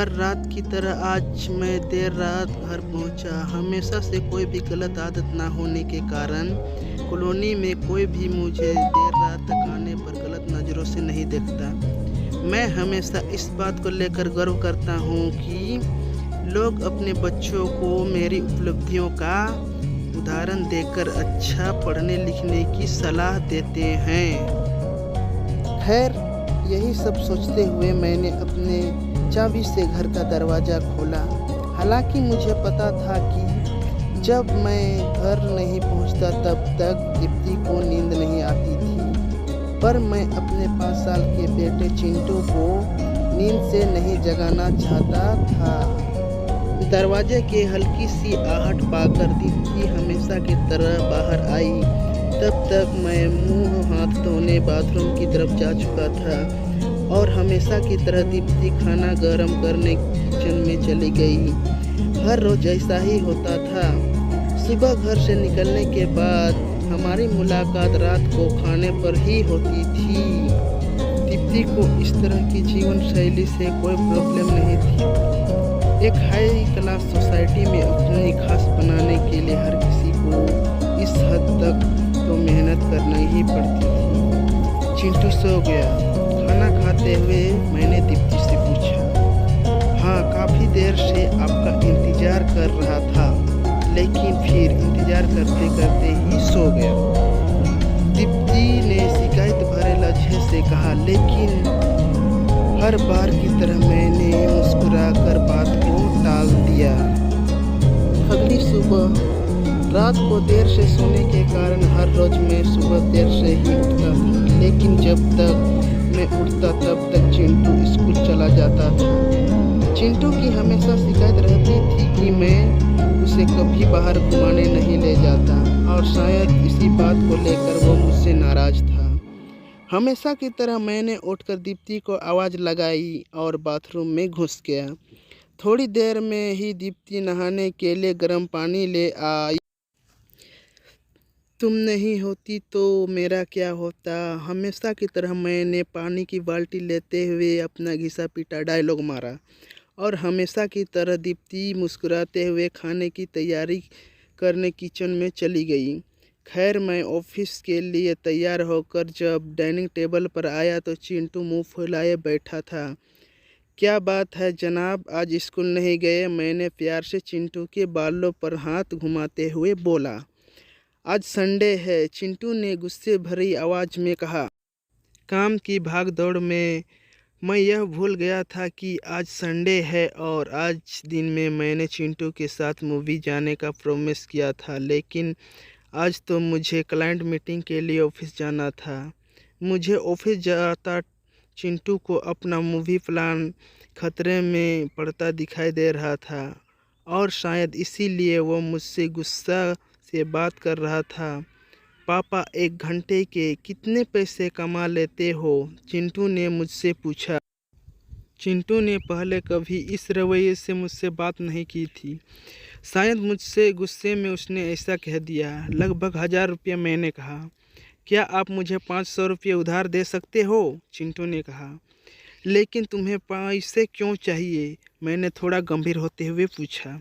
हर रात की तरह आज मैं देर रात घर पहुंचा। हमेशा से कोई भी गलत आदत ना होने के कारण कॉलोनी में कोई भी मुझे देर रात तक आने पर गलत नज़रों से नहीं देखता। मैं हमेशा इस बात को लेकर गर्व करता हूं कि लोग अपने बच्चों को मेरी उपलब्धियों का उदाहरण देकर अच्छा पढ़ने लिखने की सलाह देते हैं। खैर, यही सब सोचते हुए मैंने अपने चाबी से घर का दरवाज़ा खोला। हालांकि मुझे पता था कि जब मैं घर नहीं पहुंचता तब तक दीप्ति को नींद नहीं आती थी, पर मैं अपने 5 साल के बेटे चिंटू को नींद से नहीं जगाना चाहता था। दरवाजे की हल्की सी आहट पाकर दीप्ति हमेशा की तरह बाहर आई। तब तक मैं मुंह हाथ धोने बाथरूम की तरफ जा चुका था और हमेशा की तरह दीप्ति खाना गर्म करने किचन में चली गई। हर रोज ऐसा ही होता था। सुबह घर से निकलने के बाद हमारी मुलाकात रात को खाने पर ही होती थी। दीप्ति को इस तरह की जीवन शैली से कोई प्रॉब्लम नहीं थी। एक हाई क्लास सोसाइटी में अपनी खास बनाने के लिए हर किसी को इस हद तक तो मेहनत करना ही पड़ती थी। चिंटू सो गया। खाना खाते हुए मैंने दीप्ति से पूछा, हाँ, काफ़ी देर से आपका इंतज़ार कर रहा था, लेकिन फिर इंतज़ार करते करते ही सो गया। दीप्ति ने शिकायत भरे लहजे से कहा, लेकिन हर बार की तरह मैंने मुस्कुराकर बात को टाल दिया। अगली सुबह रात को देर से सोने के कारण हर रोज मैं सुबह देर से ही उठता था, लेकिन जब तक मैं उठता तब तक चिंटू स्कूल चला जाता था। चिंटू की हमेशा शिकायत रहती थी कि मैं उसे कभी बाहर घुमाने नहीं ले जाता और शायद इसी बात को लेकर वो मुझसे नाराज़ था। हमेशा की तरह मैंने उठकर दीप्ति को आवाज़ लगाई और बाथरूम में घुस गया। थोड़ी देर में ही दीप्ति नहाने के लिए गर्म पानी ले आई। तुम नहीं होती तो मेरा क्या होता, हमेशा की तरह मैंने पानी की बाल्टी लेते हुए अपना घिसा पीटा डायलॉग मारा और हमेशा की तरह दीप्ति मुस्कुराते हुए खाने की तैयारी करने किचन में चली गई। खैर, मैं ऑफिस के लिए तैयार होकर जब डाइनिंग टेबल पर आया तो चिंटू मुंह फुलाए बैठा था। क्या बात है जनाब, आज स्कूल नहीं गए? मैंने प्यार से चिंटू के बालों पर हाथ घुमाते हुए बोला। आज संडे है, चिंटू ने गुस्से भरी आवाज़ में कहा। काम की भाग दौड़ में मैं यह भूल गया था कि आज संडे है और आज दिन में मैंने चिंटू के साथ मूवी जाने का प्रॉमिस किया था, लेकिन आज तो मुझे क्लाइंट मीटिंग के लिए ऑफिस जाना था। मुझे ऑफिस जाता चिंटू को अपना मूवी प्लान खतरे में पड़ता दिखाई दे रहा था और शायद इसीलिए वो मुझसे गुस्सा से बात कर रहा था। पापा, 1 घंटे के कितने पैसे कमा लेते हो? चिंटू ने मुझसे पूछा। चिंटू ने पहले कभी इस रवैये से मुझसे बात नहीं की थी। शायद मुझसे गुस्से में उसने ऐसा कह दिया। लगभग 1000 रुपये, मैंने कहा। क्या आप मुझे 500 रुपये उधार दे सकते हो? चिंटू ने कहा। लेकिन तुम्हें पैसे क्यों चाहिए? मैंने थोड़ा गंभीर होते हुए पूछा।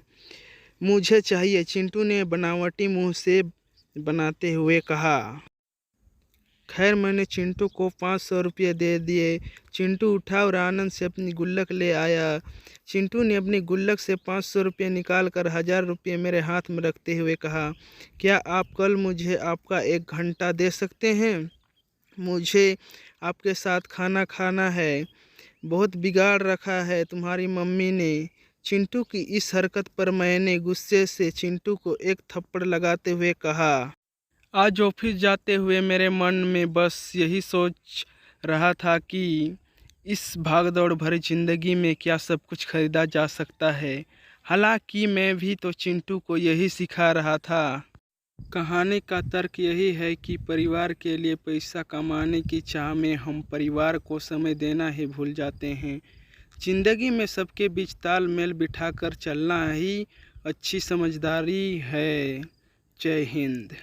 मुझे चाहिए, चिंटू ने बनावटी मुंह से बनाते हुए कहा। खैर, मैंने चिंटू को 500 रुपये दे दिए। चिंटू उठा और आनंद से अपनी गुल्लक ले आया। चिंटू ने अपनी गुल्लक से 500 रुपये निकाल कर 1000 रुपये मेरे हाथ में रखते हुए कहा, क्या आप कल मुझे आपका 1 घंटा दे सकते हैं? मुझे आपके साथ खाना खाना है। बहुत बिगाड़ रखा है तुम्हारी मम्मी ने। चिंटू की इस हरकत पर मैंने गुस्से से चिंटू को एक थप्पड़ लगाते हुए कहा। आज ऑफिस जाते हुए मेरे मन में बस यही सोच रहा था कि इस भागदौड़ भरी ज़िंदगी में क्या सब कुछ खरीदा जा सकता है। हालांकि मैं भी तो चिंटू को यही सिखा रहा था। कहानी का तर्क यही है कि परिवार के लिए पैसा कमाने की चाह में हम परिवार को समय देना ही भूल जाते हैं। ज़िंदगी में सबके बीच तालमेल बिठाकर चलना ही अच्छी समझदारी है। जय हिंद।